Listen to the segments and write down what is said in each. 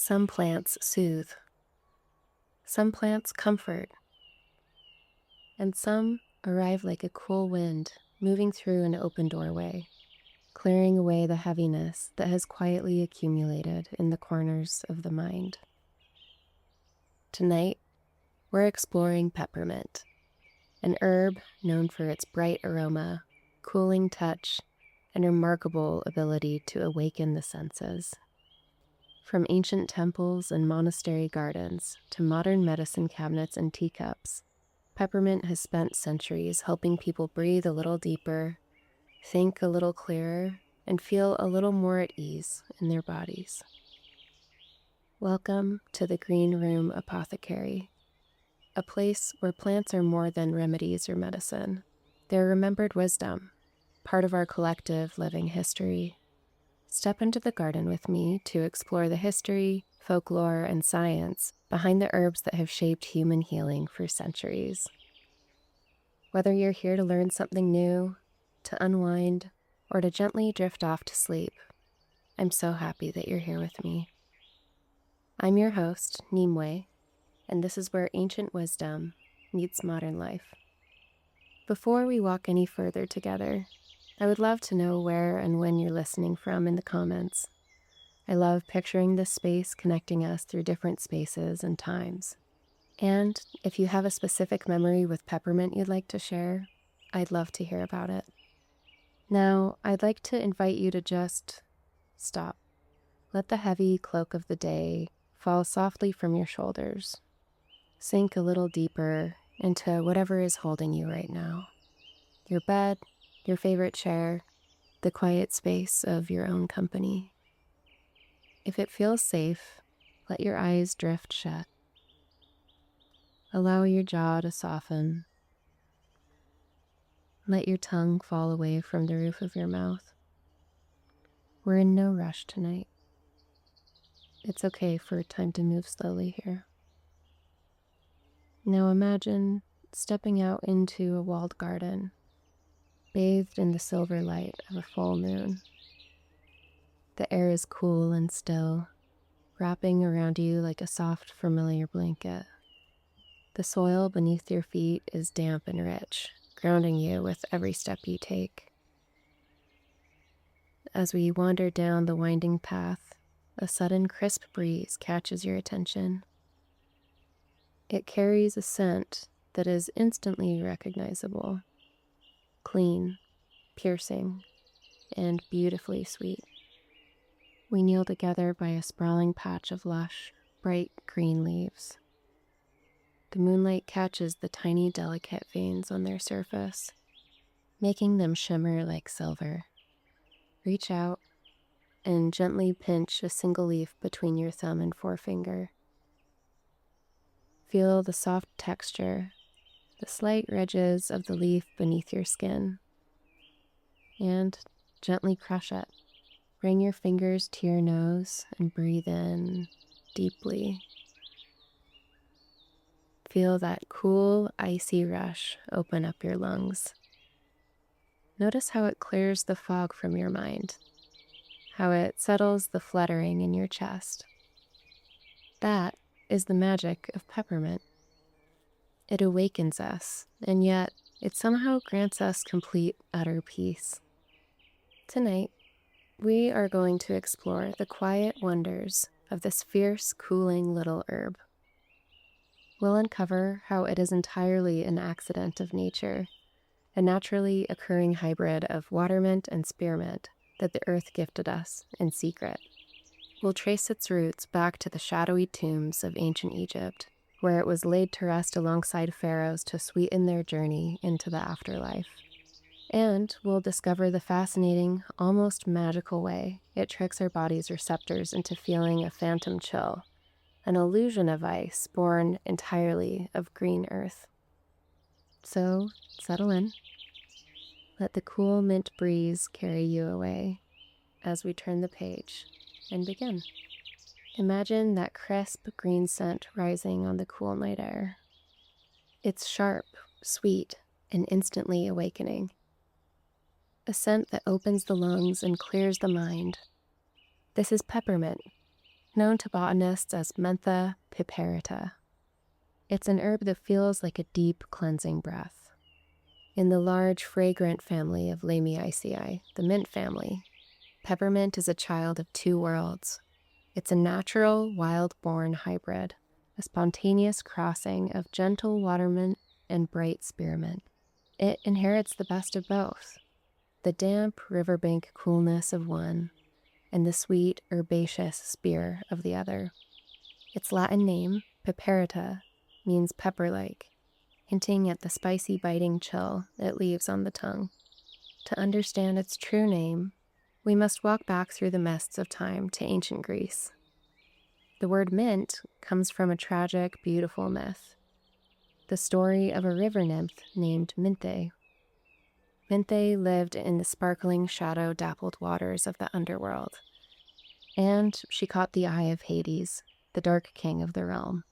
Some plants soothe, some plants comfort, and some arrive like a cool wind moving through an open doorway, clearing away the heaviness that has quietly accumulated in the corners of the mind. Tonight, we're exploring peppermint, an herb known for its bright aroma, cooling touch, and remarkable ability to awaken the senses. From ancient temples and monastery gardens to modern medicine cabinets and teacups, peppermint has spent centuries helping people breathe a little deeper, think a little clearer, and feel a little more at ease in their bodies. Welcome to the Green Room Apothecary, a place where plants are more than remedies or medicine. They're remembered wisdom, part of our collective living history. Step into the garden with me to explore the history, folklore, and science behind the herbs that have shaped human healing for centuries. Whether you're here to learn something new, to unwind, or to gently drift off to sleep, I'm so happy that you're here with me. I'm your host, Nimue, and this is where ancient wisdom meets modern life. Before we walk any further together, I would love to know where and when you're listening from in the comments. I love picturing this space connecting us through different spaces and times. And if you have a specific memory with peppermint you'd like to share, I'd love to hear about it. Now, I'd like to invite you to just stop. Let the heavy cloak of the day fall softly from your shoulders. Sink a little deeper into whatever is holding you right now. Your bed, your favorite chair, the quiet space of your own company. If it feels safe, let your eyes drift shut. Allow your jaw to soften. Let your tongue fall away from the roof of your mouth. We're in no rush tonight. It's okay for time to move slowly here. Now imagine stepping out into a walled garden, bathed in the silver light of a full moon. The air is cool and still, wrapping around you like a soft, familiar blanket. The soil beneath your feet is damp and rich, grounding you with every step you take. As we wander down the winding path, a sudden crisp breeze catches your attention. It carries a scent that is instantly recognizable. Clean, piercing, and beautifully sweet. We kneel together by a sprawling patch of lush, bright green leaves. The moonlight catches the tiny, delicate veins on their surface, making them shimmer like silver. Reach out and gently pinch a single leaf between your thumb and forefinger. Feel the soft texture, the slight ridges of the leaf beneath your skin, and gently crush it. Bring your fingers to your nose and breathe in deeply. Feel that cool, icy rush open up your lungs. Notice how it clears the fog from your mind, how it settles the fluttering in your chest. That is the magic of peppermint. It awakens us, and yet it somehow grants us complete, utter peace. Tonight, we are going to explore the quiet wonders of this fierce, cooling little herb. We'll uncover how it is entirely an accident of nature, a naturally occurring hybrid of watermint and spearmint that the earth gifted us in secret. We'll trace its roots back to the shadowy tombs of ancient Egypt, where it was laid to rest alongside pharaohs to sweeten their journey into the afterlife. And we'll discover the fascinating, almost magical way it tricks our body's receptors into feeling a phantom chill, an illusion of ice born entirely of green earth. So, settle in. Let the cool mint breeze carry you away as we turn the page and begin. Imagine that crisp green scent rising on the cool night air. It's sharp, sweet, and instantly awakening. A scent that opens the lungs and clears the mind. This is peppermint, known to botanists as Mentha piperita. It's an herb that feels like a deep, cleansing breath. In the large, fragrant family of Lamiaceae, the mint family, peppermint is a child of two worlds. It's a natural, wild-born hybrid, a spontaneous crossing of gentle watermint and bright spearmint. It inherits the best of both, the damp riverbank coolness of one and the sweet, herbaceous spear of the other. Its Latin name, piperita, means pepper-like, hinting at the spicy, biting chill it leaves on the tongue. To understand its true name, we must walk back through the mists of time to ancient Greece. The word mint comes from a tragic, beautiful myth, the story of a river nymph named Minthe. Minthe lived in the sparkling, shadow-dappled waters of the underworld, and she caught the eye of Hades, the dark king of the realm.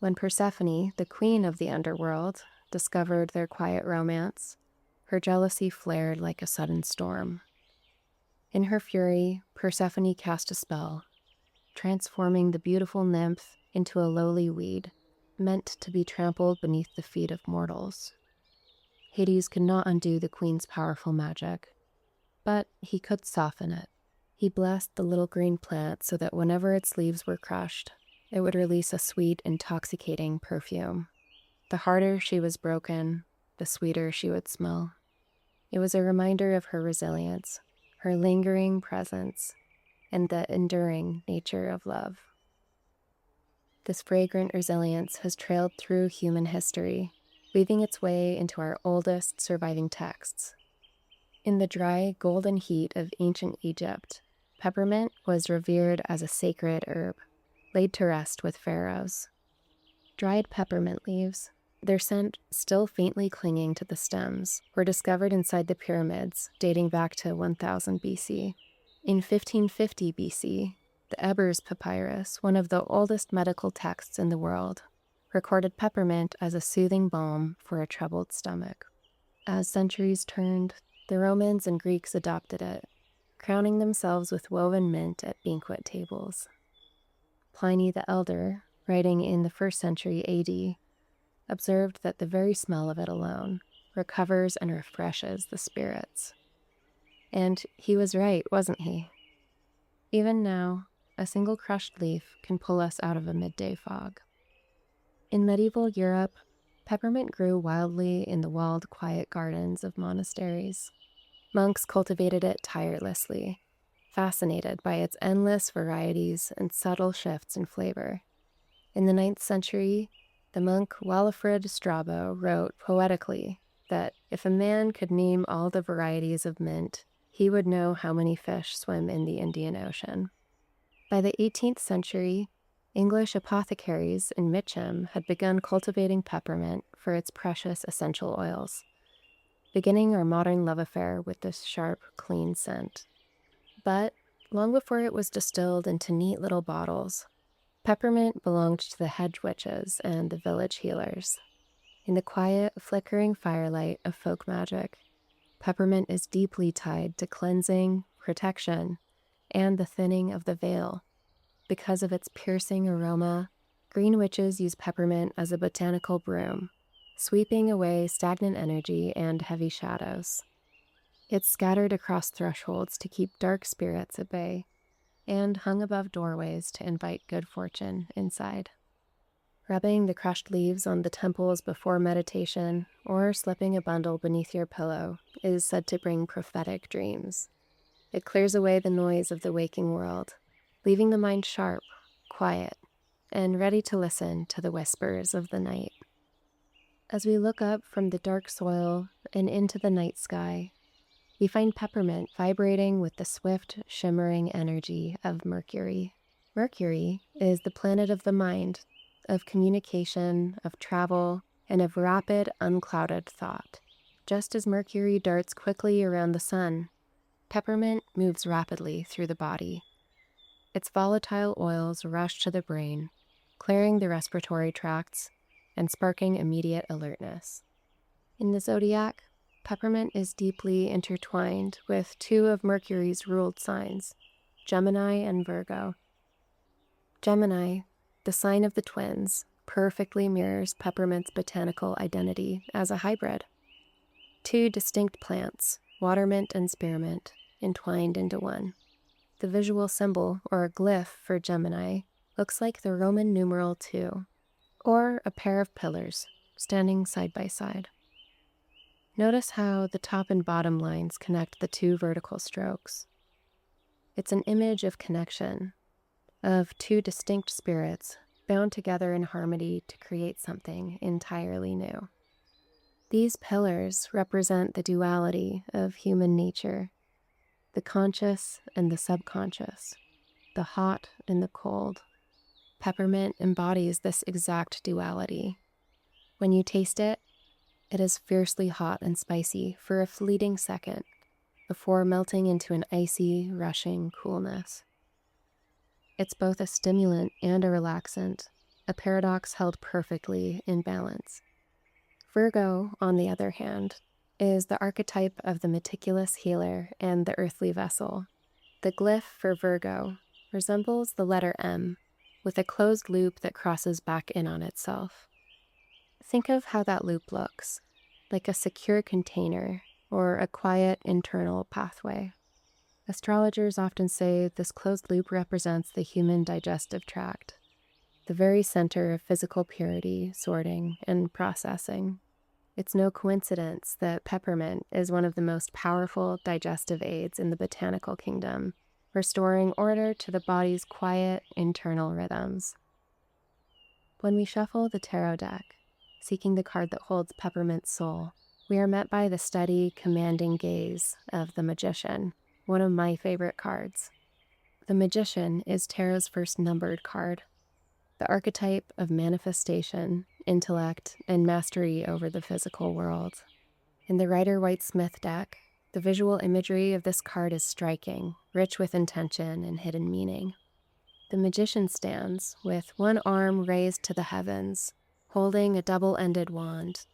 When Persephone, the queen of the underworld, discovered their quiet romance, her jealousy flared like a sudden storm. In her fury, Persephone cast a spell, transforming the beautiful nymph into a lowly weed, meant to be trampled beneath the feet of mortals. Hades could not undo the queen's powerful magic, but he could soften it. He blessed the little green plant so that whenever its leaves were crushed, it would release a sweet, intoxicating perfume. The harder she was broken, the sweeter she would smell. It was a reminder of her resilience, her lingering presence, and the enduring nature of love. This fragrant resilience has trailed through human history, weaving its way into our oldest surviving texts. In the dry, golden heat of ancient Egypt, peppermint was revered as a sacred herb, laid to rest with pharaohs. Dried peppermint leaves, their scent still faintly clinging to the stems, were discovered inside the pyramids dating back to 1000 BC. In 1550 BC, the Ebers Papyrus, one of the oldest medical texts in the world, recorded peppermint as a soothing balm for a troubled stomach. As centuries turned, the Romans and Greeks adopted it, crowning themselves with woven mint at banquet tables. Pliny the Elder, writing in the 1st century AD, observed that the very smell of it alone recovers and refreshes the spirits. And he was right, wasn't he? Even now, a single crushed leaf can pull us out of a midday fog. In medieval Europe, peppermint grew wildly in the walled, quiet gardens of monasteries. Monks cultivated it tirelessly, fascinated by its endless varieties and subtle shifts in flavor. In the 9th century, the monk Walafrid Strabo wrote poetically that if a man could name all the varieties of mint, he would know how many fish swim in the Indian Ocean. By the 18th century, English apothecaries in Mitcham had begun cultivating peppermint for its precious essential oils, beginning our modern love affair with this sharp, clean scent. But long before it was distilled into neat little bottles, peppermint belonged to the hedge witches and the village healers. In the quiet, flickering firelight of folk magic, peppermint is deeply tied to cleansing, protection, and the thinning of the veil. Because of its piercing aroma, green witches use peppermint as a botanical broom, sweeping away stagnant energy and heavy shadows. It's scattered across thresholds to keep dark spirits at bay, and hung above doorways to invite good fortune inside. Rubbing the crushed leaves on the temples before meditation, or slipping a bundle beneath your pillow, is said to bring prophetic dreams. It clears away the noise of the waking world, leaving the mind sharp, quiet, and ready to listen to the whispers of the night. As we look up from the dark soil and into the night sky, we find peppermint vibrating with the swift, shimmering energy of Mercury. Mercury is the planet of the mind, of communication, of travel, and of rapid, unclouded thought. Just as Mercury darts quickly around the sun, peppermint moves rapidly through the body. Its volatile oils rush to the brain, clearing the respiratory tracts and sparking immediate alertness. In the zodiac, peppermint is deeply intertwined with two of Mercury's ruled signs, Gemini and Virgo. Gemini, the sign of the twins, perfectly mirrors peppermint's botanical identity as a hybrid. Two distinct plants, watermint and spearmint, entwined into one. The visual symbol, or glyph, for Gemini looks like the Roman numeral 2, or a pair of pillars standing side by side. Notice how the top and bottom lines connect the two vertical strokes. It's an image of connection, of two distinct spirits bound together in harmony to create something entirely new. These pillars represent the duality of human nature, the conscious and the subconscious, the hot and the cold. Peppermint embodies this exact duality. When you taste it, it is fiercely hot and spicy for a fleeting second before melting into an icy, rushing coolness. It's both a stimulant and a relaxant, a paradox held perfectly in balance. Virgo, on the other hand, is the archetype of the meticulous healer and the earthly vessel. The glyph for Virgo resembles the letter M, with a closed loop that crosses back in on itself. Think of how that loop looks, like a secure container or a quiet internal pathway. Astrologers often say this closed loop represents the human digestive tract, the very center of physical purity, sorting, and processing. It's no coincidence that peppermint is one of the most powerful digestive aids in the botanical kingdom, restoring order to the body's quiet internal rhythms. When we shuffle the tarot deck, seeking the card that holds peppermint's soul, we are met by the steady, commanding gaze of the Magician, one of my favorite cards. The Magician is tarot's first numbered card, the archetype of manifestation, intellect, and mastery over the physical world. In the Rider-Waite-Smith deck, the visual imagery of this card is striking, rich with intention and hidden meaning. The Magician stands with one arm raised to the heavens, holding a double-ended wand,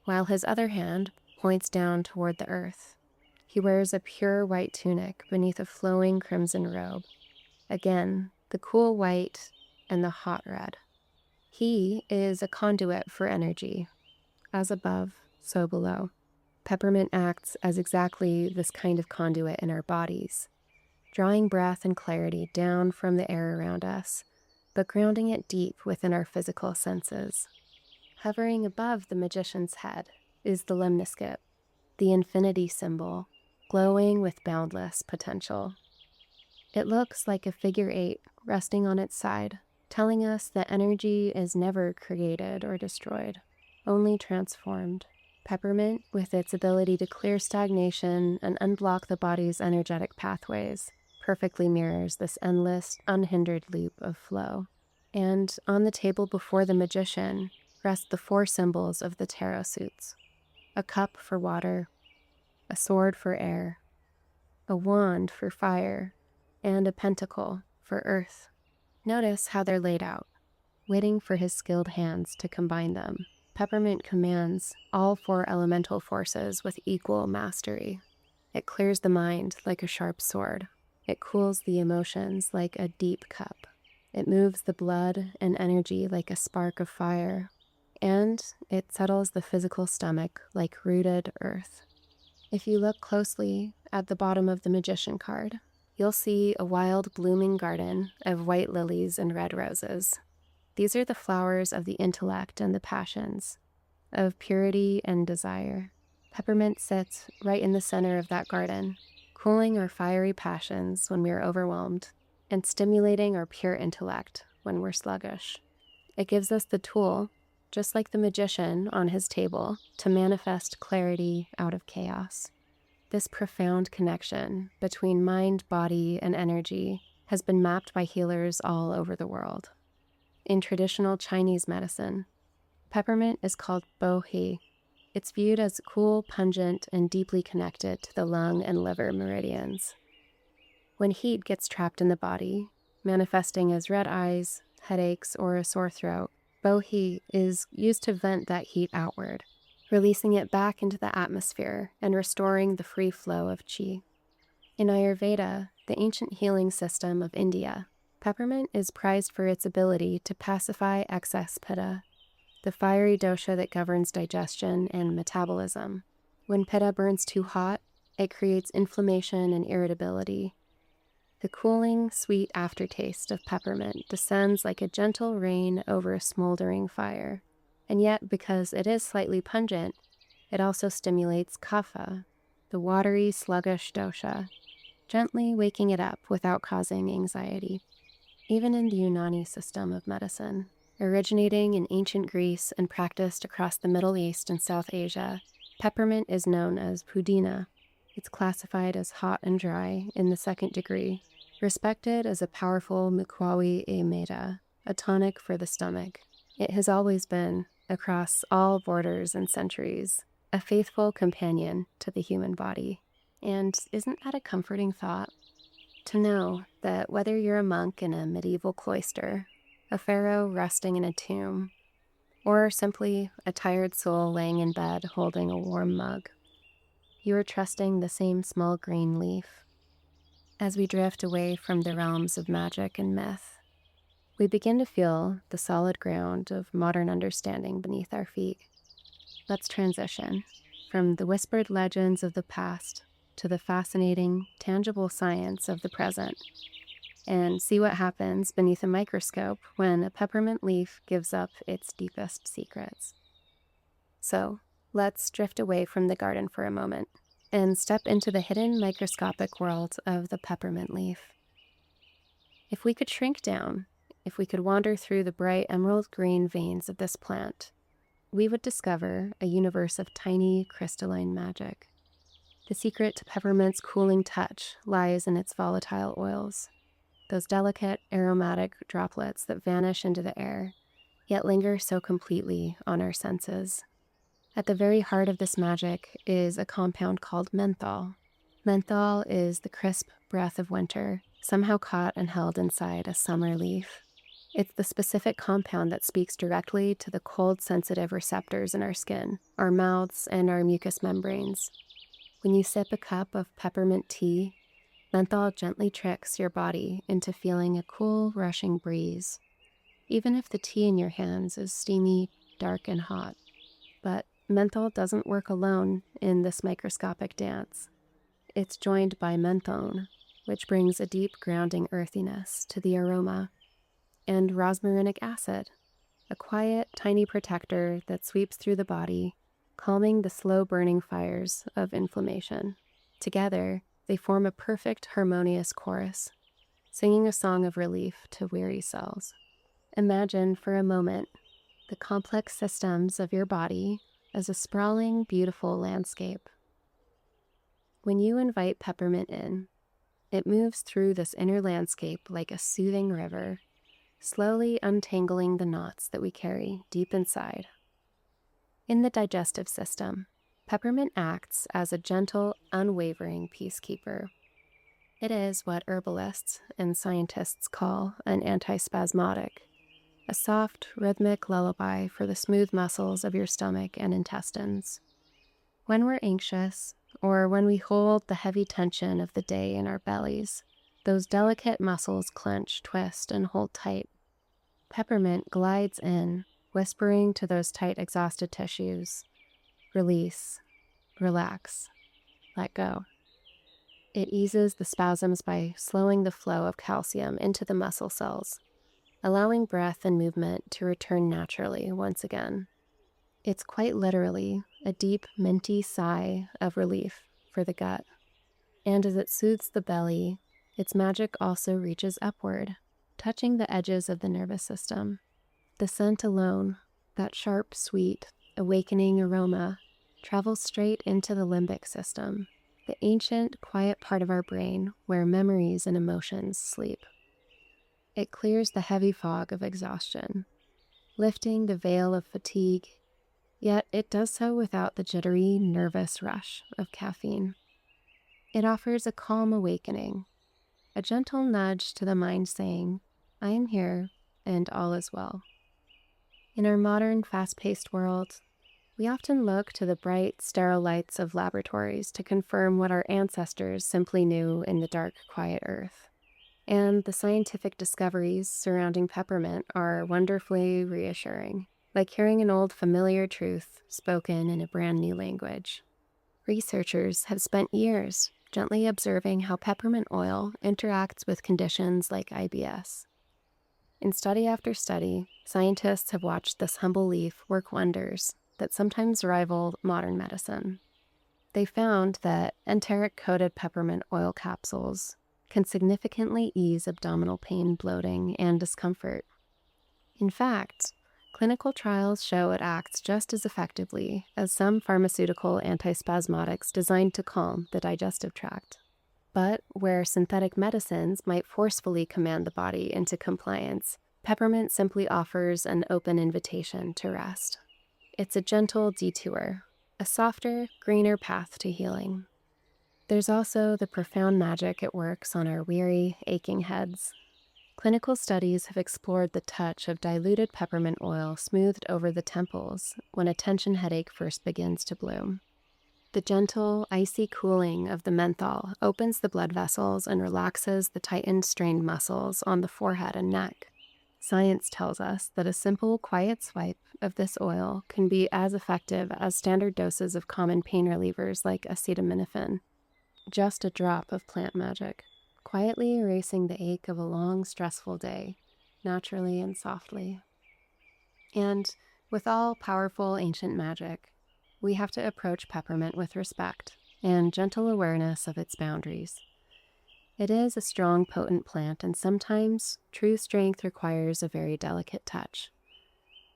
while his other hand points down toward the earth. He wears a pure white tunic beneath a flowing crimson robe. Again, the cool white and the hot red. He is a conduit for energy. As above, so below. Peppermint acts as exactly this kind of conduit in our bodies, drawing breath and clarity down from the air around us, but grounding it deep within our physical senses. Hovering above the Magician's head is the lemniscate, the infinity symbol, glowing with boundless potential. It looks like a figure 8 resting on its side, telling us that energy is never created or destroyed, only transformed. Peppermint, with its ability to clear stagnation and unblock the body's energetic pathways, perfectly mirrors this endless, unhindered loop of flow. And on the table before the Magician rest the 4 symbols of the tarot suits: a cup for water, a sword for air, a wand for fire, and a pentacle for earth. Notice how they're laid out, waiting for his skilled hands to combine them. Peppermint commands all 4 elemental forces with equal mastery. It clears the mind like a sharp sword. It cools the emotions like a deep cup. It moves the blood and energy like a spark of fire. And it settles the physical stomach like rooted earth. If you look closely at the bottom of the Magician card, you'll see a wild blooming garden of white lilies and red roses. These are the flowers of the intellect and the passions, of purity and desire. Peppermint sits right in the center of that garden, cooling our fiery passions when we are overwhelmed, and stimulating our pure intellect when we're sluggish. It gives us the tool, just like the Magician on his table, to manifest clarity out of chaos. This profound connection between mind, body, and energy has been mapped by healers all over the world. In traditional Chinese medicine, peppermint is called bo he. It's viewed as cool, pungent, and deeply connected to the lung and liver meridians. When heat gets trapped in the body, manifesting as red eyes, headaches, or a sore throat, bo he is used to vent that heat outward, releasing it back into the atmosphere and restoring the free flow of qi. In Ayurveda, the ancient healing system of India, Peppermint is prized for its ability to pacify excess pitta, the fiery dosha that governs digestion and metabolism. When pitta burns too hot, it creates inflammation and irritability. The cooling, sweet aftertaste of peppermint descends like a gentle rain over a smoldering fire. And yet, because it is slightly pungent, it also stimulates kapha, the watery, sluggish dosha, gently waking it up without causing anxiety. Even in the Unani system of medicine, originating in ancient Greece and practiced across the Middle East and South Asia, peppermint is known as pudina. It's classified as hot and dry in the 2nd degree, respected as a powerful mukawi e meda, a tonic for the stomach. It has always been, across all borders and centuries, a faithful companion to the human body. And isn't that a comforting thought? To know that whether you're a monk in a medieval cloister, a pharaoh resting in a tomb, or simply a tired soul laying in bed holding a warm mug, you are trusting the same small green leaf. As we drift away from the realms of magic and myth, we begin to feel the solid ground of modern understanding beneath our feet. Let's transition from the whispered legends of the past to the fascinating, tangible science of the present, and see what happens beneath a microscope when a peppermint leaf gives up its deepest secrets. So, let's drift away from the garden for a moment and step into the hidden microscopic world of the peppermint leaf. If we could shrink down, if we could wander through the bright emerald green veins of this plant, we would discover a universe of tiny crystalline magic. The secret to peppermint's cooling touch lies in its volatile oils, those delicate aromatic droplets that vanish into the air, yet linger so completely on our senses. At the very heart of this magic is a compound called menthol. Menthol is the crisp breath of winter, somehow caught and held inside a summer leaf. It's the specific compound that speaks directly to the cold-sensitive receptors in our skin, our mouths, and our mucous membranes. When you sip a cup of peppermint tea, menthol gently tricks your body into feeling a cool, rushing breeze, even if the tea in your hands is steamy, dark, and hot. But menthol doesn't work alone in this microscopic dance. It's joined by menthone, which brings a deep grounding earthiness to the aroma, and rosmarinic acid, a quiet, tiny protector that sweeps through the body, calming the slow-burning fires of inflammation. Together, they form a perfect, harmonious chorus, singing a song of relief to weary cells. Imagine for a moment the complex systems of your body as a sprawling, beautiful landscape. When you invite peppermint in, it moves through this inner landscape like a soothing river, slowly untangling the knots that we carry deep inside. In the digestive system, peppermint acts as a gentle, unwavering peacekeeper. It is what herbalists and scientists call an antispasmodic, a soft, rhythmic lullaby for the smooth muscles of your stomach and intestines. When we're anxious, or when we hold the heavy tension of the day in our bellies, those delicate muscles clench, twist, and hold tight. Peppermint glides in, whispering to those tight, exhausted tissues, release, relax, let go. It eases the spasms by slowing the flow of calcium into the muscle cells, allowing breath and movement to return naturally once again. It's quite literally a deep, minty sigh of relief for the gut. And as it soothes the belly, its magic also reaches upward, touching the edges of the nervous system. The scent alone, that sharp, sweet, awakening aroma, travels straight into the limbic system, the ancient, quiet part of our brain where memories and emotions sleep. It clears the heavy fog of exhaustion, lifting the veil of fatigue, yet it does so without the jittery, nervous rush of caffeine. It offers a calm awakening, a gentle nudge to the mind saying, I am here and all is well. In our modern, fast-paced world, we often look to the bright, sterile lights of laboratories to confirm what our ancestors simply knew in the dark, quiet earth. And the scientific discoveries surrounding peppermint are wonderfully reassuring, like hearing an old familiar truth spoken in a brand new language. Researchers have spent years gently observing how peppermint oil interacts with conditions like IBS. In study after study, scientists have watched this humble leaf work wonders that sometimes rival modern medicine. They found that enteric-coated peppermint oil capsules can significantly ease abdominal pain, bloating, and discomfort. In fact, clinical trials show it acts just as effectively as some pharmaceutical antispasmodics designed to calm the digestive tract. But where synthetic medicines might forcefully command the body into compliance, peppermint simply offers an open invitation to rest. It's a gentle detour, a softer, greener path to healing. There's also the profound magic it works on our weary, aching heads. Clinical studies have explored the touch of diluted peppermint oil smoothed over the temples when a tension headache first begins to bloom. The gentle, icy cooling of the menthol opens the blood vessels and relaxes the tightened, strained muscles on the forehead and neck. Science tells us that a simple, quiet swipe of this oil can be as effective as standard doses of common pain relievers like acetaminophen. Just a drop of plant magic, quietly erasing the ache of a long, stressful day, naturally and softly. And with all powerful ancient magic, we have to approach peppermint with respect and gentle awareness of its boundaries. It is a strong, potent plant, and sometimes true strength requires a very delicate touch.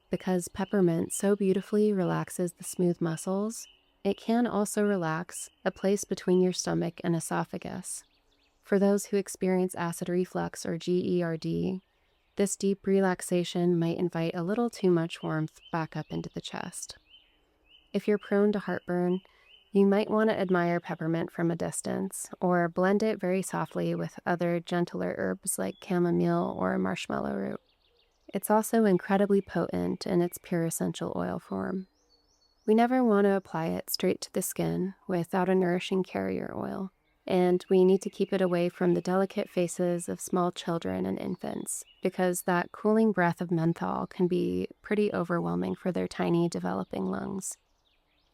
Because peppermint so beautifully relaxes the smooth muscles, it can also relax a place between your stomach and esophagus. For those who experience acid reflux or GERD, this deep relaxation might invite a little too much warmth back up into the chest. If you're prone to heartburn, you might want to admire peppermint from a distance, or blend it very softly with other gentler herbs like chamomile or marshmallow root. It's also incredibly potent in its pure essential oil form. We never want to apply it straight to the skin without a nourishing carrier oil, and we need to keep it away from the delicate faces of small children and infants, because that cooling breath of menthol can be pretty overwhelming for their tiny developing lungs.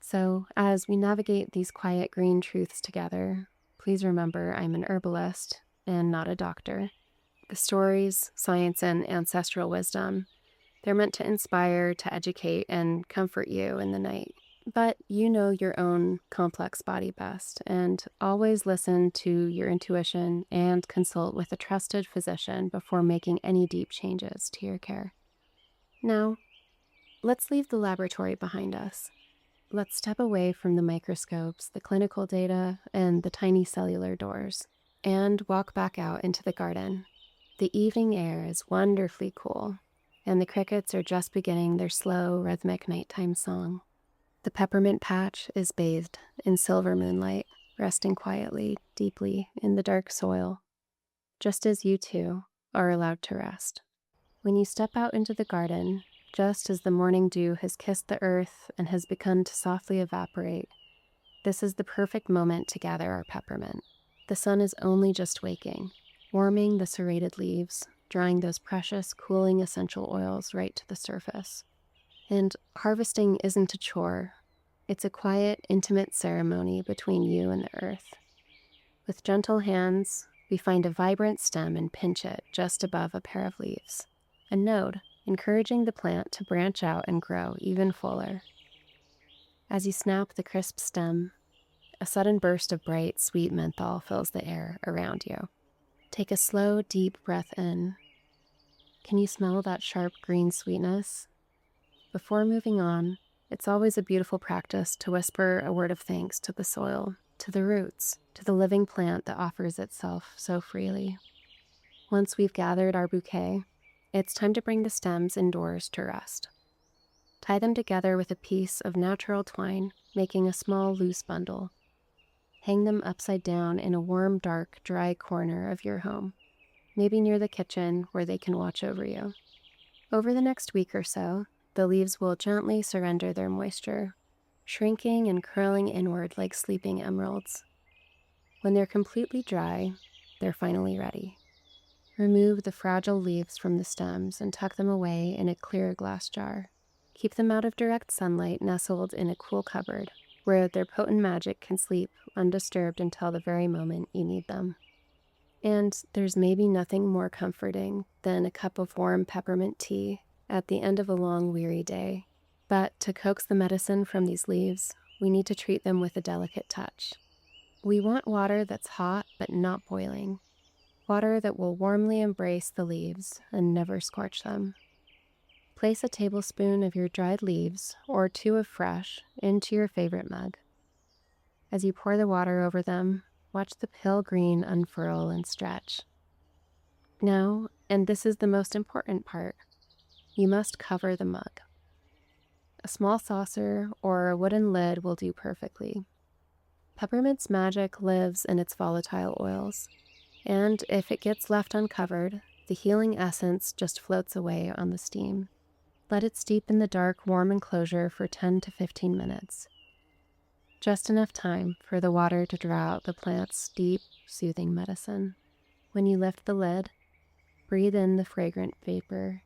So, as we navigate these quiet green truths together, please remember I'm an herbalist and not a doctor. The stories, science, and ancestral wisdom, they're meant to inspire, to educate, and comfort you in the night. But you know your own complex body best, and always listen to your intuition and consult with a trusted physician before making any deep changes to your care. Now, let's leave the laboratory behind us. Let's step away from the microscopes, the clinical data, and the tiny cellular doors, and walk back out into the garden. The evening air is wonderfully cool, and the crickets are just beginning their slow, rhythmic nighttime song. The peppermint patch is bathed in silver moonlight, resting quietly, deeply in the dark soil, just as you too are allowed to rest. When you step out into the garden, just as the morning dew has kissed the earth and has begun to softly evaporate, this is the perfect moment to gather our peppermint. The sun is only just waking, warming the serrated leaves, drawing those precious, cooling essential oils right to the surface. And harvesting isn't a chore. It's a quiet, intimate ceremony between you and the earth. With gentle hands, we find a vibrant stem and pinch it just above a pair of leaves, a node encouraging the plant to branch out and grow even fuller. As you snap the crisp stem, a sudden burst of bright, sweet menthol fills the air around you. Take a slow, deep breath in. Can you smell that sharp green sweetness? Before moving on, it's always a beautiful practice to whisper a word of thanks to the soil, to the roots, to the living plant that offers itself so freely. Once we've gathered our bouquet, it's time to bring the stems indoors to rest. Tie them together with a piece of natural twine, making a small, loose bundle. Hang them upside down in a warm, dark, dry corner of your home, maybe near the kitchen where they can watch over you. Over the next week or so, the leaves will gently surrender their moisture, shrinking and curling inward like sleeping emeralds. When they're completely dry, they're finally ready. Remove the fragile leaves from the stems and tuck them away in a clear glass jar. Keep them out of direct sunlight, nestled in a cool cupboard, where their potent magic can sleep undisturbed until the very moment you need them. And there's maybe nothing more comforting than a cup of warm peppermint tea at the end of a long, weary day. But to coax the medicine from these leaves, we need to treat them with a delicate touch. We want water that's hot but not boiling. Water that will warmly embrace the leaves and never scorch them. Place a tablespoon of your dried leaves or 2 of fresh into your favorite mug. As you pour the water over them, watch the pale green unfurl and stretch. Now, and this is the most important part, you must cover the mug. A small saucer or a wooden lid will do perfectly. Peppermint's magic lives in its volatile oils, and if it gets left uncovered, the healing essence just floats away on the steam. Let it steep in the dark, warm enclosure for 10 to 15 minutes. Just enough time for the water to draw out the plant's deep, soothing medicine. When you lift the lid, breathe in the fragrant vapor.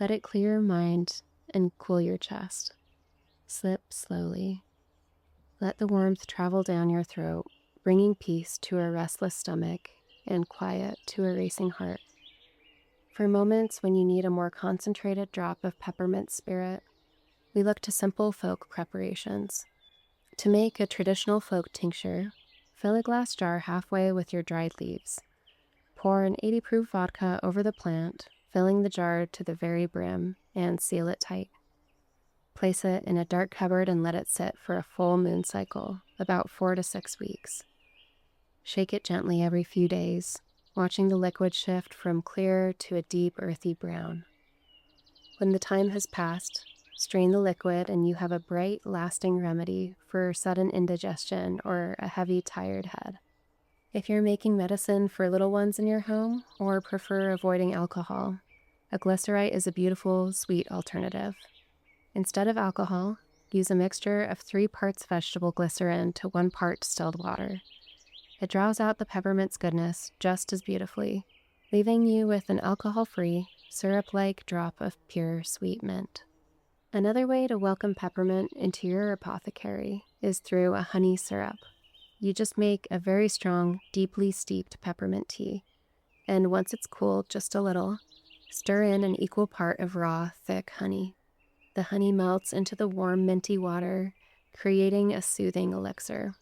Let it clear your mind and cool your chest. Slip slowly. Let the warmth travel down your throat, bringing peace to a restless stomach and quiet to a racing heart. For moments when you need a more concentrated drop of peppermint spirit, we look to simple folk preparations. To make a traditional folk tincture, fill a glass jar halfway with your dried leaves. Pour an 80 proof vodka over the plant, filling the jar to the very brim, and seal it tight. Place it in a dark cupboard and let it sit for a full moon cycle, about 4 to 6 weeks. Shake it gently every few days, watching the liquid shift from clear to a deep earthy brown. When the time has passed, strain the liquid and you have a bright, lasting remedy for sudden indigestion or a heavy, tired head. If you're making medicine for little ones in your home or prefer avoiding alcohol, a glycerite is a beautiful, sweet alternative. Instead of alcohol, use a mixture of 3 parts vegetable glycerin to 1 part distilled water. It draws out the peppermint's goodness just as beautifully, leaving you with an alcohol-free, syrup-like drop of pure sweet mint. Another way to welcome peppermint into your apothecary is through a honey syrup. You just make a very strong, deeply steeped peppermint tea, and once it's cooled just a little, stir in an equal part of raw, thick honey. The honey melts into the warm, minty water, creating a soothing elixir.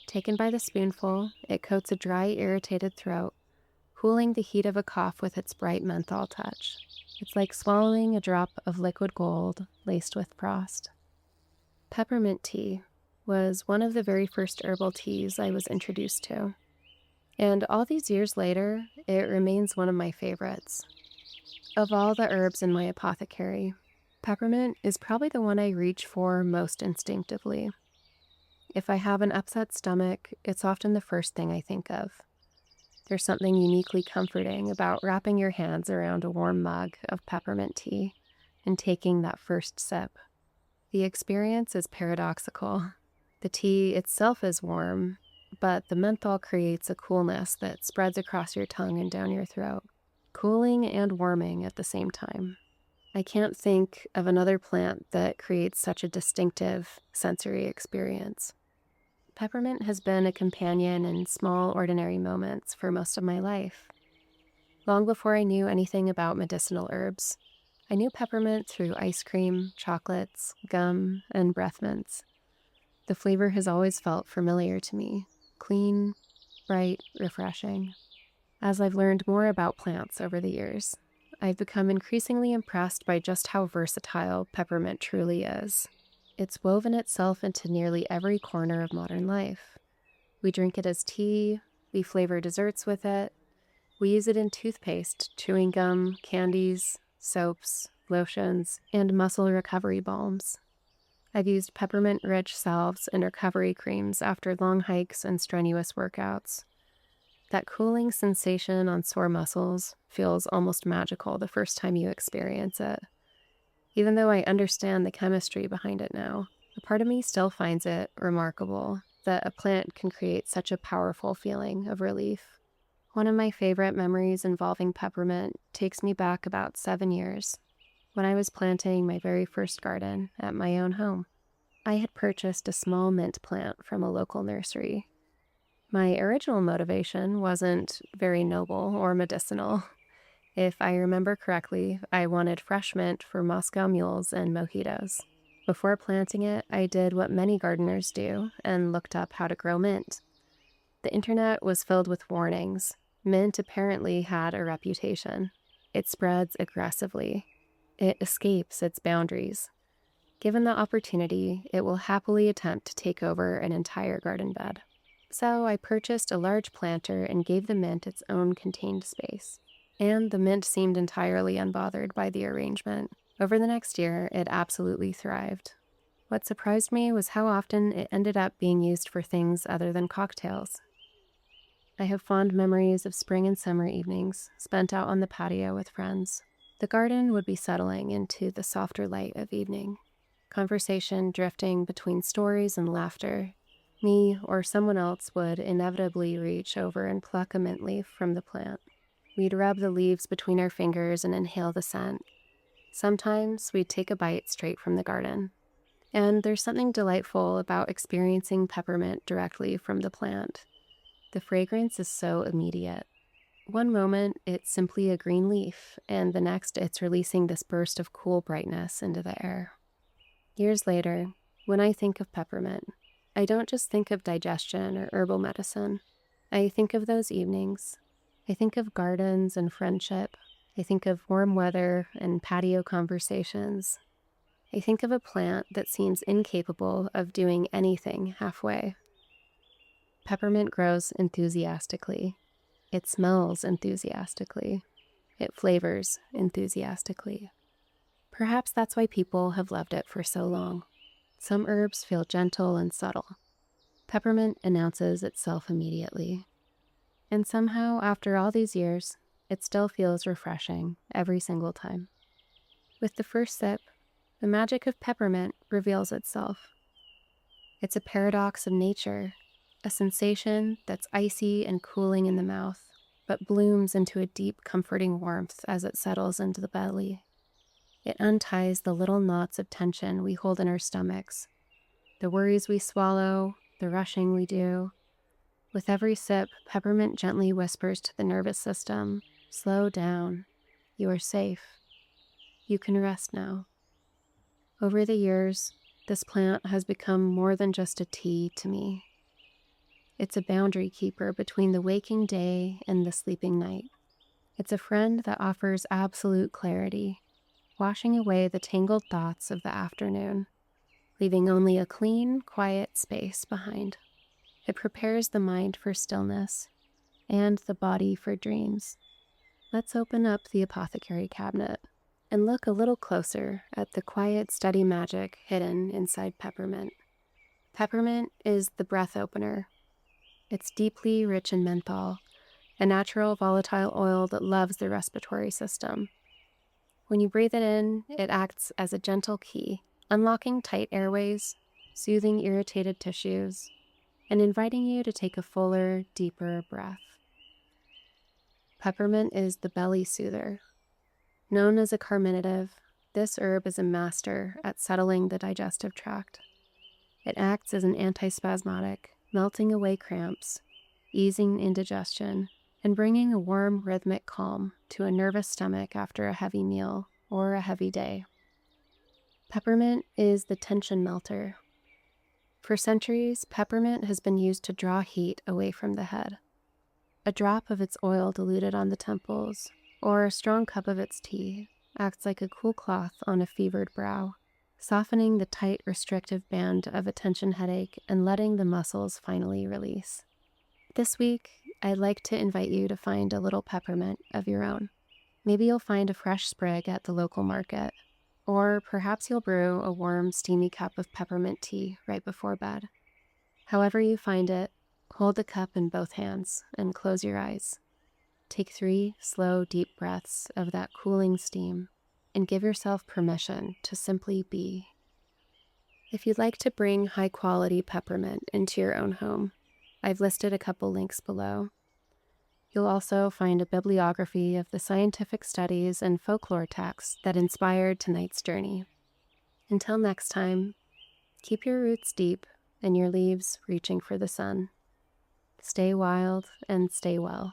Taken by the spoonful, it coats a dry, irritated throat, cooling the heat of a cough with its bright menthol touch. It's like swallowing a drop of liquid gold laced with frost. Peppermint tea was one of the very first herbal teas I was introduced to, and all these years later, it remains one of my favorites. Of all the herbs in my apothecary, peppermint is probably the one I reach for most instinctively. If I have an upset stomach, it's often the first thing I think of. There's something uniquely comforting about wrapping your hands around a warm mug of peppermint tea and taking that first sip. The experience is paradoxical. The tea itself is warm, but the menthol creates a coolness that spreads across your tongue and down your throat, cooling and warming at the same time. I can't think of another plant that creates such a distinctive sensory experience. Peppermint has been a companion in small, ordinary moments for most of my life. Long before I knew anything about medicinal herbs, I knew peppermint through ice cream, chocolates, gum, and breath mints. The flavor has always felt familiar to me, clean, bright, refreshing. As I've learned more about plants over the years, I've become increasingly impressed by just how versatile peppermint truly is. It's woven itself into nearly every corner of modern life. We drink it as tea, we flavor desserts with it, we use it in toothpaste, chewing gum, candies, soaps, lotions, and muscle recovery balms. I've used peppermint-rich salves and recovery creams after long hikes and strenuous workouts. That cooling sensation on sore muscles feels almost magical the first time you experience it. Even though I understand the chemistry behind it now, a part of me still finds it remarkable that a plant can create such a powerful feeling of relief. One of my favorite memories involving peppermint takes me back about 7 years, when I was planting my very first garden at my own home. I had purchased a small mint plant from a local nursery. My original motivation wasn't very noble or medicinal. If I remember correctly, I wanted fresh mint for Moscow mules and mojitos. Before planting it, I did what many gardeners do and looked up how to grow mint. The internet was filled with warnings. Mint apparently had a reputation. It spreads aggressively. It escapes its boundaries. Given the opportunity, it will happily attempt to take over an entire garden bed. So I purchased a large planter and gave the mint its own contained space. And the mint seemed entirely unbothered by the arrangement. Over the next year, it absolutely thrived. What surprised me was how often it ended up being used for things other than cocktails. I have fond memories of spring and summer evenings spent out on the patio with friends. The garden would be settling into the softer light of evening, conversation drifting between stories and laughter. Me or someone else would inevitably reach over and pluck a mint leaf from the plant. We'd rub the leaves between our fingers and inhale the scent. Sometimes we'd take a bite straight from the garden. And there's something delightful about experiencing peppermint directly from the plant. The fragrance is so immediate. One moment, it's simply a green leaf, and the next, it's releasing this burst of cool brightness into the air. Years later, when I think of peppermint, I don't just think of digestion or herbal medicine. I think of those evenings. I think of gardens and friendship. I think of warm weather and patio conversations. I think of a plant that seems incapable of doing anything halfway. Peppermint grows enthusiastically. It smells enthusiastically. It flavors enthusiastically. Perhaps that's why people have loved it for so long. Some herbs feel gentle and subtle. Peppermint announces itself immediately. And somehow, after all these years, it still feels refreshing every single time. With the first sip, the magic of peppermint reveals itself. It's a paradox of nature, a sensation that's icy and cooling in the mouth, but blooms into a deep, comforting warmth as it settles into the belly. It unties the little knots of tension we hold in our stomachs, the worries we swallow, the rushing we do. With every sip, peppermint gently whispers to the nervous system, "Slow down. You are safe. You can rest now." Over the years, this plant has become more than just a tea to me. It's a boundary keeper between the waking day and the sleeping night. It's a friend that offers absolute clarity, washing away the tangled thoughts of the afternoon, leaving only a clean, quiet space behind. It prepares the mind for stillness and the body for dreams. Let's open up the apothecary cabinet and look a little closer at the quiet, steady magic hidden inside peppermint. Peppermint is the breath opener. It's deeply rich in menthol, a natural volatile oil that loves the respiratory system. When you breathe it in, it acts as a gentle key, unlocking tight airways, soothing irritated tissues, and inviting you to take a fuller, deeper breath. Peppermint is the belly soother. Known as a carminative, this herb is a master at settling the digestive tract. It acts as an antispasmodic, melting away cramps, easing indigestion, and bringing a warm, rhythmic calm to a nervous stomach after a heavy meal or a heavy day. Peppermint is the tension melter. For centuries, peppermint has been used to draw heat away from the head. A drop of its oil diluted on the temples, or a strong cup of its tea, acts like a cool cloth on a fevered brow, softening the tight, restrictive band of a tension headache and letting the muscles finally release. This week, I'd like to invite you to find a little peppermint of your own. Maybe you'll find a fresh sprig at the local market, or perhaps you'll brew a warm, steamy cup of peppermint tea right before bed. However you find it, hold the cup in both hands and close your eyes. Take 3 slow, deep breaths of that cooling steam and give yourself permission to simply be. If you'd like to bring high-quality peppermint into your own home, I've listed a couple links below. You'll also find a bibliography of the scientific studies and folklore texts that inspired tonight's journey. Until next time, keep your roots deep and your leaves reaching for the sun. Stay wild and stay well.